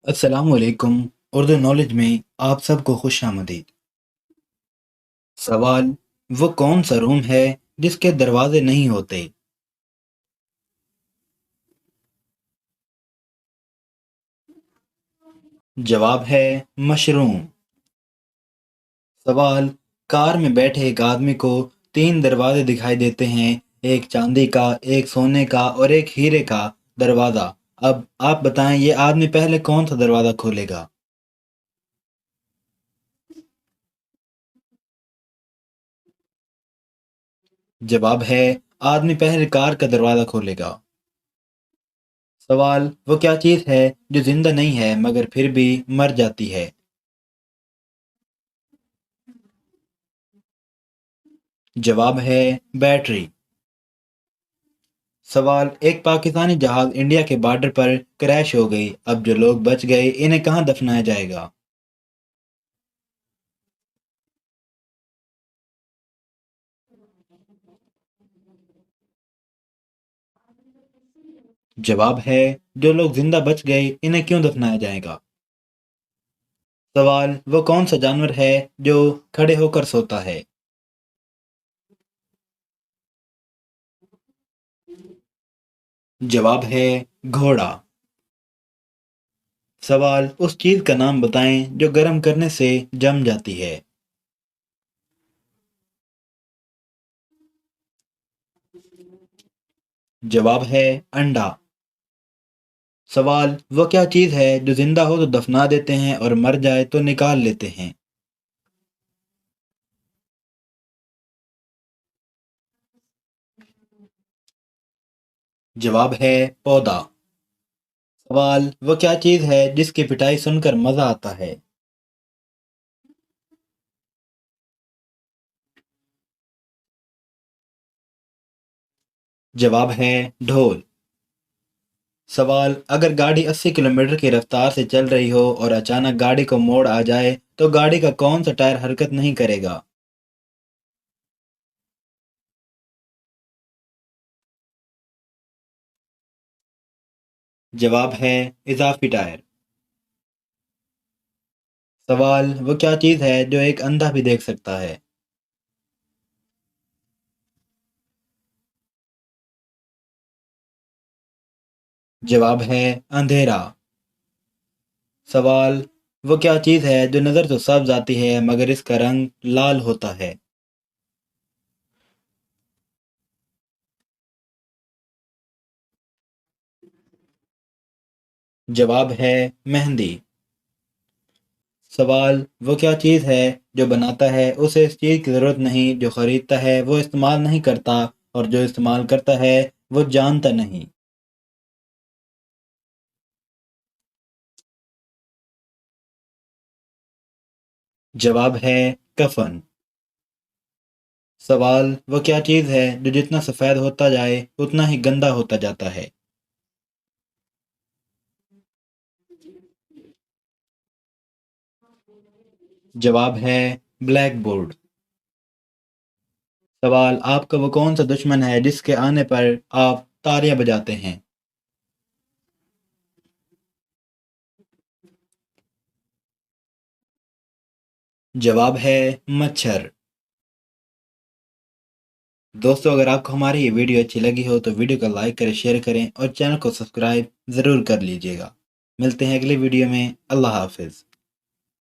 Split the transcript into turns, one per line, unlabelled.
अस्सलाम वालेकुम। उर्दू नॉलेज में आप सबको खुश आमदीद। सवाल: वो कौन सा रूम है जिसके दरवाजे नहीं होते? जवाब है मशरूम। सवाल: कार में बैठे एक आदमी को तीन दरवाजे दिखाई देते हैं, एक चांदी का, एक सोने का और एक हीरे का दरवाजा। अब आप बताएं, ये आदमी पहले कौन सा दरवाजा खोलेगा? जवाब है आदमी पहले कार का दरवाजा खोलेगा। सवाल: वो क्या चीज़ है जो जिंदा नहीं है मगर फिर भी मर जाती है? जवाब है बैटरी। सवाल: एक पाकिस्तानी जहाज इंडिया के बॉर्डर पर क्रैश हो गई। अब जो लोग बच गए इन्हें कहाँ दफनाया जाएगा? जवाब है जो लोग जिंदा बच गए इन्हें क्यों दफनाया जाएगा? सवाल: वो कौन सा जानवर है जो खड़े होकर सोता है? जवाब है घोड़ा। सवाल: उस चीज का नाम बताएं जो गर्म करने से जम जाती है। जवाब है अंडा। सवाल: वो क्या चीज है जो जिंदा हो तो दफना देते हैं और मर जाए तो निकाल लेते हैं? जवाब है पौधा। सवाल: वो क्या चीज है जिसकी पिटाई सुनकर मजा आता है? जवाब है ढोल। सवाल: अगर गाड़ी 80 किलोमीटर की रफ्तार से चल रही हो और अचानक गाड़ी को मोड़ आ जाए तो गाड़ी का कौन सा टायर हरकत नहीं करेगा? जवाब है इजाफी टायर। सवाल: वो क्या चीज है जो एक अंधा भी देख सकता है? जवाब है अंधेरा। सवाल: वो क्या चीज है जो नजर तो सब्ज आती है मगर इसका रंग लाल होता है? जवाब है मेहंदी। सवाल: वो क्या चीज़ है जो बनाता है उसे इस चीज़ की ज़रूरत नहीं, जो खरीदता है वो इस्तेमाल नहीं करता और जो इस्तेमाल करता है वो जानता नहीं? जवाब है कफन। सवाल: वो क्या चीज़ है जो जितना सफ़ेद होता जाए उतना ही गंदा होता जाता है? जवाब है ब्लैक बोर्ड। सवाल: आपका वो कौन सा दुश्मन है जिसके आने पर आप तालियां बजाते हैं? जवाब है मच्छर। दोस्तों, अगर आपको हमारी ये वीडियो अच्छी लगी हो तो वीडियो को लाइक करें, शेयर करें और चैनल को सब्सक्राइब ज़रूर कर लीजिएगा। मिलते हैं अगली वीडियो में। अल्लाह हाफ़िज़।